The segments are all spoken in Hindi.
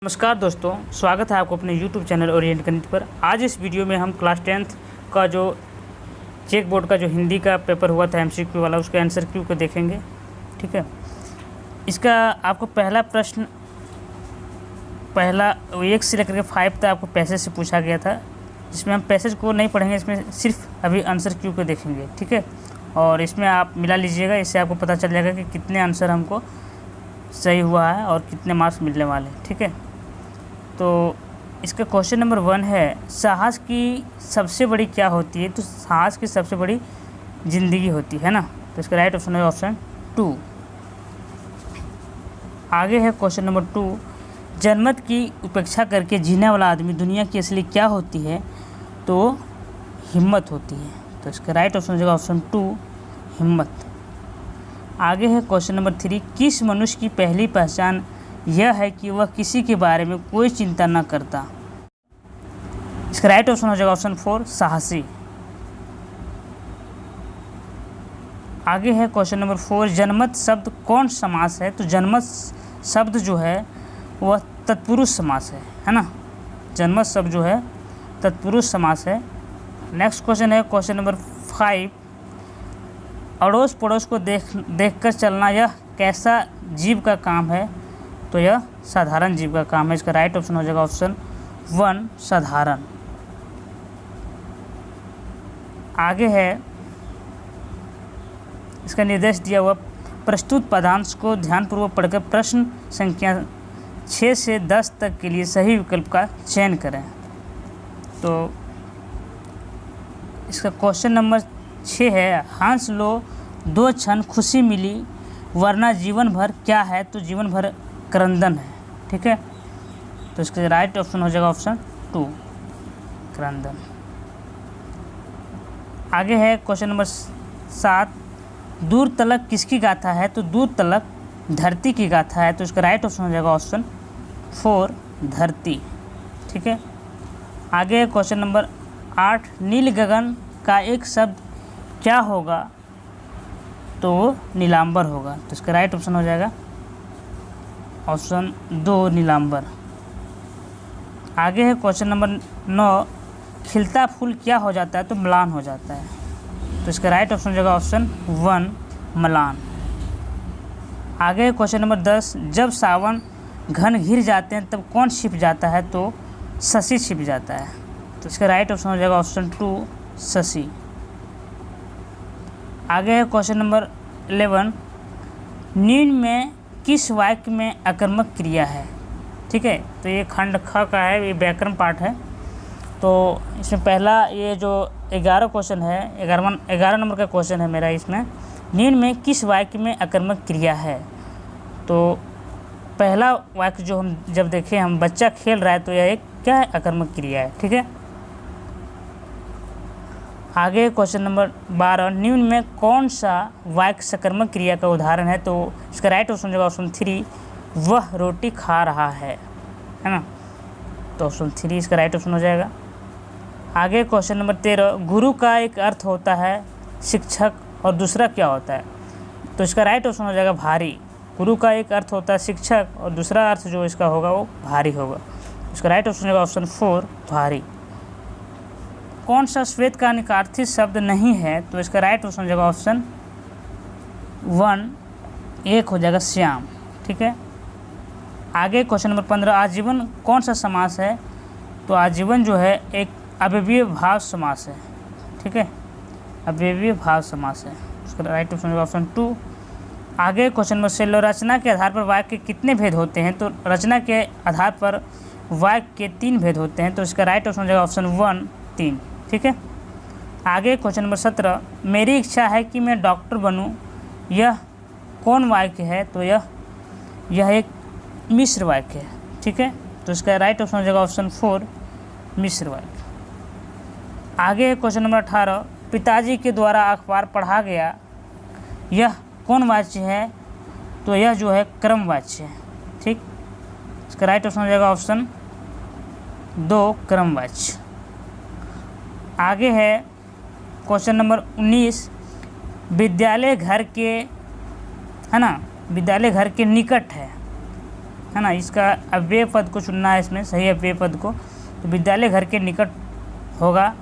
नमस्कार दोस्तों, स्वागत है आपको अपने YouTube चैनल ओरिएंट गणित पर। आज इस वीडियो में हम क्लास 10th का जो चेक बोर्ड का जो हिंदी का पेपर हुआ था MCQ वाला, उसके आंसर क्यू को देखेंगे। ठीक है, इसका आपको पहला प्रश्न 1 से लेकर के 5 तक आपको पैसेज से पूछा गया था। इसमें हम पैसेज को नहीं पढ़ेंगे, इसमें सिर्फ अभी आंसर क्यू को देखेंगे। ठीक है, और इसमें आप मिला लीजिएगा, इससे आपको पता चल जाएगा कि कितने आंसर हमको सही हुआ है और कितने मार्क्स मिलने वाले हैं। ठीक है, तो इसका क्वेश्चन नंबर 1 है, साहस की सबसे बड़ी क्या होती है? तो साहस की सबसे बड़ी ज़िंदगी होती है ना। तो इसका राइट ऑप्शन है ऑप्शन 2। आगे है क्वेश्चन नंबर 2, जनमत की उपेक्षा करके जीने वाला आदमी दुनिया की असली क्या होती है? तो हिम्मत होती है। तो इसका राइट ऑप्शन हो जाएगा ऑप्शन 2, हिम्मत। आगे है क्वेश्चन नंबर 3, किस मनुष्य की पहली पहचान यह है कि वह किसी के बारे में कोई चिंता न करता? इसका राइट ऑप्शन हो जाएगा ऑप्शन 4, साहसी। आगे है क्वेश्चन नंबर 4, जनमत शब्द कौन समास है? तो जनमत शब्द जो है वह तत्पुरुष समास है ना। जनमत शब्द जो है तत्पुरुष समास है। नेक्स्ट क्वेश्चन है क्वेश्चन नंबर 5, अड़ोस पड़ोस को देखकर चलना यह कैसा जीव का काम है? तो यह साधारण जीव का काम है। इसका राइट ऑप्शन हो जाएगा ऑप्शन 1, साधारण। आगे है इसका निर्देश दिया हुआ, प्रस्तुत पदांश को ध्यानपूर्वक पढ़कर प्रश्न संख्या 6 से 10 तक के लिए सही विकल्प का चयन करें। तो इसका क्वेश्चन नंबर 6 है, हंस लो 2 क्षण खुशी मिली वरना जीवन भर क्या है? तो जीवन भर क्रंदन है। ठीक है, तो इसका राइट ऑप्शन हो जाएगा ऑप्शन 2, क्रंदन। आगे है क्वेश्चन नंबर 7, दूर तलक किसकी गाथा है? तो दूर तलक धरती की गाथा है। तो इसका राइट ऑप्शन हो जाएगा ऑप्शन 4, धरती। ठीक है, आगे है क्वेश्चन नंबर 8, नील गगन का एक शब्द क्या होगा? तो वो नीलांबर होगा। तो इसका राइट ऑप्शन हो जाएगा ऑप्शन 2, नीलांबर। आगे है क्वेश्चन नंबर 9, खिलता फूल क्या हो जाता है? तो म्लान हो जाता है। तो इसका राइट ऑप्शन हो जाएगा ऑप्शन 1, म्लान। आगे है क्वेश्चन नंबर 10, जब सावन घन घिर जाते हैं तब कौन छिप जाता है? तो शशि छिप जाता है। तो इसका राइट ऑप्शन हो जाएगा ऑप्शन 2, शशि। आगे है क्वेश्चन नंबर 11, निम्न में किस वाक्य में आकर्मक क्रिया है? ठीक है, तो ये खंड ख का है, ये व्याकरण पाठ है। तो इसमें पहला ये जो 11 क्वेश्चन है, 11 नंबर का क्वेश्चन है मेरा। इसमें निम्न में किस वाक्य में आकर्मक क्रिया है? तो पहला वाक्य जो हम जब देखें, हम बच्चा खेल रहा है, तो यह एक क्या है? आकर्मक क्रिया है। ठीक है, आगे क्वेश्चन नंबर 12, निम्न में कौन सा वाक्य सकर्मक क्रिया का उदाहरण है? तो इसका राइट ऑप्शन हो जाएगा ऑप्शन 3, वह रोटी खा रहा है ना। तो ऑप्शन 3 इसका राइट ऑप्शन हो जाएगा। आगे क्वेश्चन नंबर 13, गुरु का एक अर्थ होता है शिक्षक और दूसरा क्या होता है? तो इसका राइट ऑप्शन हो जाएगा भारी। गुरु का एक अर्थ होता है शिक्षक और दूसरा अर्थ जो इसका होगा वो भारी होगा। इसका राइट ऑप्शन होगा ऑप्शन 4, भारी। कौन सा श्वेत का निकार्थी शब्द नहीं है? तो इसका राइट ऑप्शन हो जाएगा ऑप्शन 1 हो जाएगा श्याम। ठीक है, आगे क्वेश्चन नंबर 15, आजीवन कौन सा समास है? तो आजीवन जो है एक अव्ययीय भाव समास है। ठीक है, अव्ययीय भाव समास है। उसका राइट ऑप्शन होगा ऑप्शन 2। आगे क्वेश्चन नंबर 16, रचना के आधार पर वाक्य के कितने भेद होते हैं? तो रचना के आधार पर वाक्य के 3 भेद होते हैं। तो इसका राइट ऑप्शन हो जाएगा ऑप्शन 1, 3। ठीक है, आगे क्वेश्चन नंबर 17, मेरी इच्छा है कि मैं डॉक्टर बनूं, यह कौन वाक्य है? तो यह एक मिश्र वाक्य है। ठीक है, तो इसका राइट ऑप्शन हो जाएगा ऑप्शन 4, मिश्र वाक्य। आगे क्वेश्चन नंबर 18, पिताजी के द्वारा अखबार पढ़ा गया, यह कौन वाच्य है? तो यह जो है क्रम वाच्य है। ठीक, इसका राइट ऑप्शन हो जाएगा ऑप्शन 2, क्रम वाच्य। आगे है क्वेश्चन नंबर 19, विद्यालय घर के निकट है। है ना, इसका अव्यय पद को चुनना है, इसमें सही अव्यय पद को। तो विद्यालय घर के निकट होगा,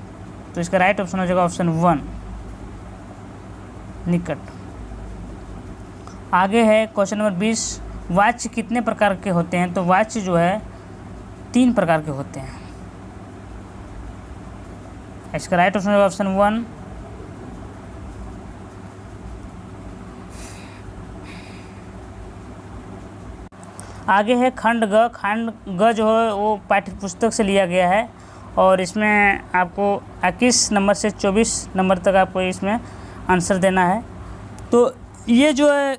तो इसका राइट ऑप्शन हो जाएगा ऑप्शन 1 निकट। आगे है क्वेश्चन नंबर 20, वाच्य कितने प्रकार के होते हैं? तो वाच्य जो है 3 प्रकार के होते हैं। इसका राइट ऑप्शन होगा ऑप्शन 1। आगे है खंड ग। खंड ग जो है वो पाठ्य पुस्तक से लिया गया है और इसमें आपको 21 नंबर से 24 नंबर तक आपको इसमें आंसर देना है। तो ये जो है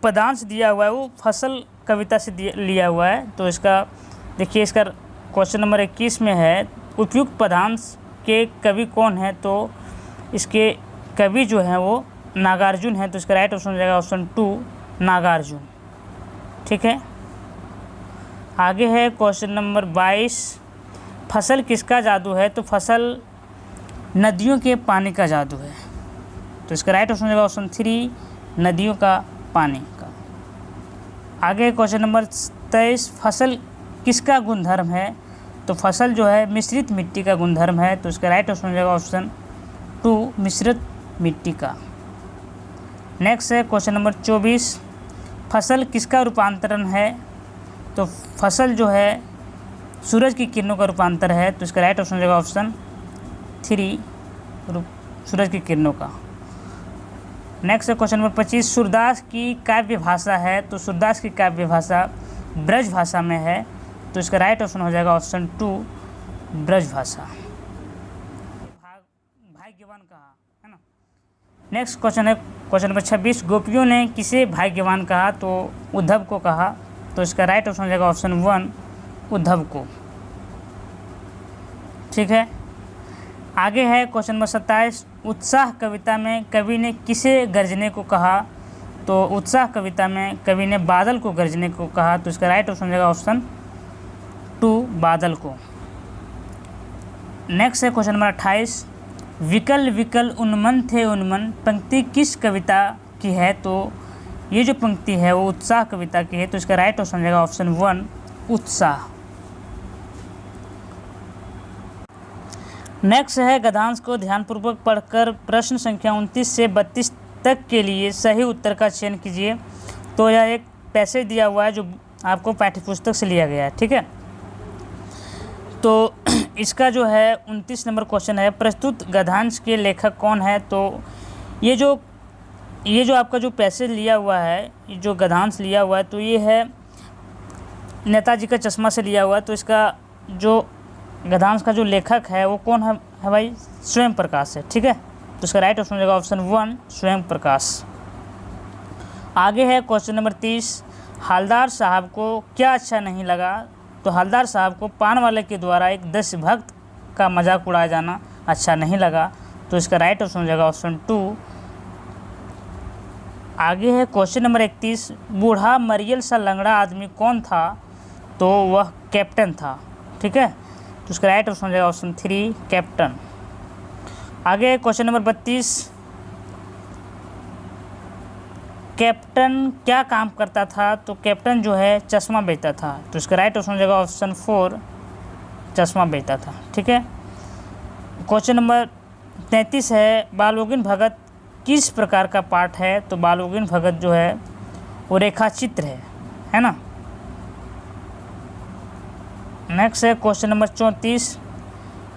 पदांश दिया हुआ है वो फसल कविता से लिया हुआ है। तो इसका देखिए, इसका क्वेश्चन नंबर 21 में है उपयुक्त पदांश के कवि कौन है? तो इसके कवि जो हैं वो नागार्जुन है। तो इसका राइट ऑप्शन हो जाएगा ऑप्शन 2 नागार्जुन। ठीक है। आगे है क्वेश्चन नंबर 22, फसल किसका जादू है? तो फसल नदियों के पानी का जादू है। तो इसका राइट ऑप्शन हो जाएगा ऑप्शन 3 नदियों का पानी का। आगे क्वेश्चन नंबर 23, फसल किसका गुणधर्म है? तो फसल जो है मिश्रित मिट्टी का गुणधर्म है। तो इसका राइट ऑप्शन हो जाएगा ऑप्शन 2 मिश्रित मिट्टी का। नेक्स्ट है क्वेश्चन नंबर 24, फसल किसका रूपांतरण है? तो फसल जो है सूरज की किरणों का रूपांतर है। तो इसका राइट ऑप्शन हो जाएगा ऑप्शन 3 सूरज की किरणों का। नेक्स्ट है क्वेश्चन नंबर 25, सूरदास की काव्य भाषा है। तो सूरदास की काव्य भाषा ब्रज भाषा में है। तो इसका राइट ऑप्शन हो जाएगा ऑप्शन 2 ब्रज भाषा। भाग्यवान कहा, है ना। नेक्स्ट क्वेश्चन है क्वेश्चन नंबर 26, गोपियों ने किसे भाग्यवान कहा? तो उद्धव को कहा। तो इसका राइट ऑप्शन हो जाएगा ऑप्शन 1 उद्धव को। ठीक है। आगे है क्वेश्चन नंबर 27, उत्साह कविता में कवि ने किसे गरजने को कहा? तो उत्साह कविता में कवि ने बादल को गरजने को कहा। तो इसका राइट ऑप्शन हो जाएगा ऑप्शन 2 बादल को। नेक्स्ट है क्वेश्चन नंबर 28, विकल विकल उन्मन थे उन्मन पंक्ति किस कविता की है? तो ये जो पंक्ति है वो उत्साह कविता की है। तो इसका राइट ऑप्शन हो जाएगा ऑप्शन 1 उत्साह। नेक्स्ट है गद्यांश को ध्यानपूर्वक पढ़कर प्रश्न संख्या 29 से 32 तक के लिए सही उत्तर का चयन कीजिए। तो यह एक पैसेज दिया हुआ है जो आपको पाठ्यपुस्तक से लिया गया है। ठीक है। तो इसका जो है 29 नंबर क्वेश्चन है, प्रस्तुत गद्यांश के लेखक कौन है? तो ये जो आपका जो पैसेज लिया हुआ है, जो गद्यांश लिया हुआ है, तो ये है नेताजी का चश्मा से लिया हुआ है। तो इसका जो गद्यांश का जो लेखक है वो कौन है भाई? स्वयं प्रकाश है। ठीक है। तो इसका राइट ऑप्शन हो जाएगा ऑप्शन 1 स्वयं प्रकाश। आगे है क्वेश्चन नंबर 30, हवलदार साहब को क्या अच्छा नहीं लगा? तो हवलदार साहब को पान वाले के द्वारा एक देशभक्त का मजाक उड़ाया जाना अच्छा नहीं लगा। तो इसका राइट ऑप्शन हो जाएगा ऑप्शन 2। आगे है क्वेश्चन नंबर 31, बूढ़ा मरियल सा लंगड़ा आदमी कौन था? तो वह कैप्टन था। ठीक है। तो उसका राइट ऑप्शन हो जाएगा ऑप्शन 3 कैप्टन। आगे क्वेश्चन नंबर 32, कैप्टन क्या काम करता था? तो कैप्टन जो है चश्मा बेचता था। तो इसका राइट ऑप्शन हो जाएगा ऑप्शन 4 चश्मा बेचता था। ठीक है। क्वेश्चन नंबर 33 है, बालयोगिन भगत किस प्रकार का पाठ है? तो बालयोगिन भगत जो है वो रेखा चित्र है ना। नेक्स्ट है क्वेश्चन नंबर 34,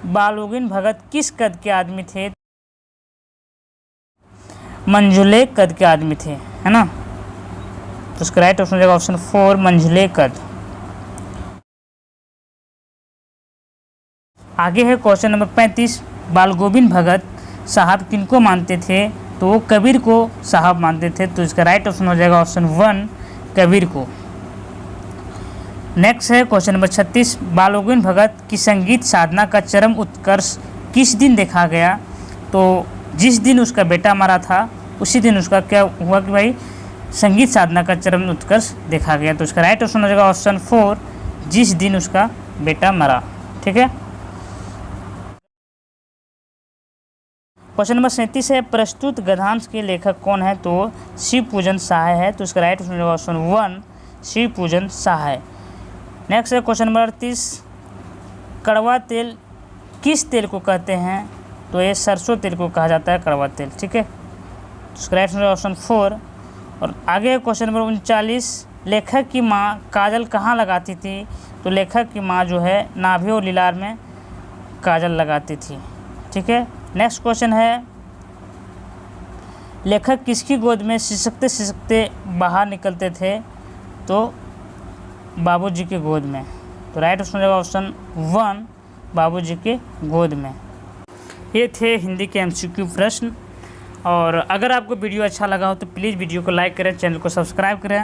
बालयोगिन भगत किस कद के आदमी थे? मंझले कद के आदमी थे, है ना। तो इसका राइट ऑप्शन हो जाएगा ऑप्शन 4 मंझले कद। आगे है क्वेश्चन नंबर 35, बालगोविंद भगत साहब किनको मानते थे? तो वो कबीर को साहब मानते थे। तो इसका राइट ऑप्शन हो जाएगा ऑप्शन 1 कबीर को। नेक्स्ट है क्वेश्चन नंबर 36, बालगोविंद भगत की संगीत साधना का चरम उत्कर्ष किस दिन देखा गया? तो जिस दिन उसका बेटा मरा था उसी दिन उसका क्या हुआ कि भाई संगीत साधना का चरम उत्कर्ष देखा गया। तो इसका राइट ऑप्शन हो जाएगा ऑप्शन 4 जिस दिन उसका बेटा मरा। ठीक है। क्वेश्चन नंबर 37 है, प्रस्तुत गद्यांश के लेखक कौन है? तो शिव पूजन सहाय है। तो इसका राइट ऑप्शन हो जाएगा ऑप्शन 1 शिव पूजन सहाय। नेक्स्ट है क्वेश्चन नंबर 38, कड़वा तेल किस तेल को कहते हैं? तो ये सरसों तेल को कहा जाता है कड़वा तेल, ठीक है। तो राइट आंसर ऑप्शन 4। और आगे क्वेश्चन नंबर 39, लेखक की माँ काजल कहाँ लगाती थी? तो लेखक की माँ जो है नाभि और लीलार में काजल लगाती थी, ठीक है। नेक्स्ट क्वेश्चन है, लेखक किसकी गोद में सिसकते सिसकते बाहर निकलते थे? तो बाबूजी के गोद में। तो राइट आंसर होगा ऑप्शन 1, बाबूजी के गोद में। ये थे हिंदी के MCQ प्रश्न। और अगर आपको वीडियो अच्छा लगा हो तो प्लीज़ वीडियो को लाइक करें, चैनल को सब्सक्राइब करें।